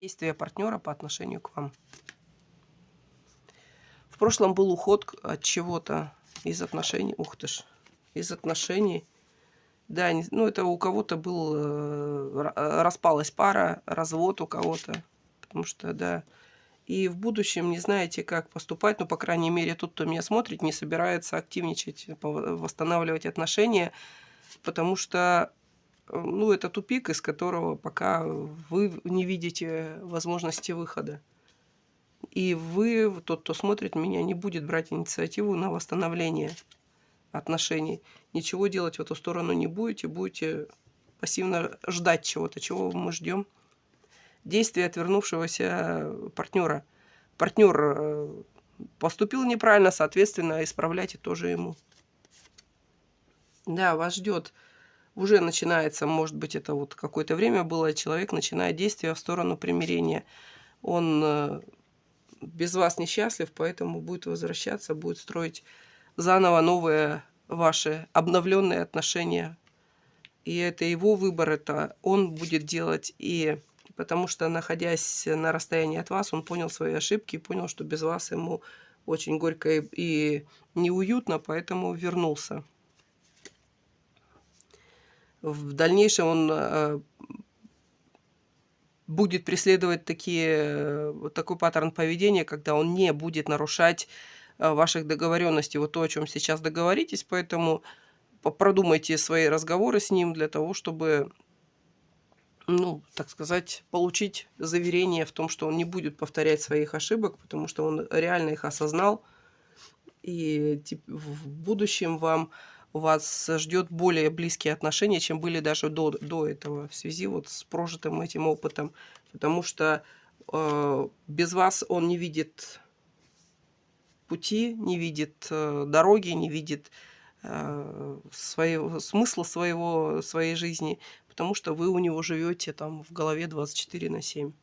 Действия партнера по отношению к вам. В прошлом был уход от чего-то из отношений. Ух ты ж, из отношений. Да, ну это у кого-то был, распалась пара, развод у кого-то. Потому что, да. И в будущем не знаете, как поступать. Ну, по крайней мере, тот, кто меня смотрит, не собирается активничать, восстанавливать отношения. Потому что, ну, это тупик, из которого пока вы не видите возможности выхода. И вы, тот, кто смотрит меня, не будет брать инициативу на восстановление отношений. Ничего делать в эту сторону не будете. Будете пассивно ждать чего-то. Чего мы ждем? Действия отвернувшегося партнера. Партнер поступил неправильно, соответственно, исправляйте тоже ему. Да, вас ждет. Уже начинается, может быть, это вот какое-то время было, человек начинает действия в сторону примирения. Он без вас несчастлив, поэтому будет возвращаться, будет строить заново новые ваши обновленные отношения. И это его выбор, это он будет делать. И потому что, находясь на расстоянии от вас, он понял свои ошибки, понял, что без вас ему очень горько и неуютно, поэтому вернулся. В дальнейшем он будет преследовать вот такой паттерн поведения, когда он не будет нарушать ваших договоренностей. Вот то, о чем сейчас договоритесь, поэтому продумайте свои разговоры с ним для того, чтобы, ну, так сказать, получить заверение в том, что он не будет повторять своих ошибок, потому что он реально их осознал. И в будущем вас ждет более близкие отношения, чем были даже до этого, в связи вот с прожитым этим опытом. Потому что без вас он не видит пути, не видит дороги, не видит смысла своей жизни, потому что вы у него живете там в голове 24/7.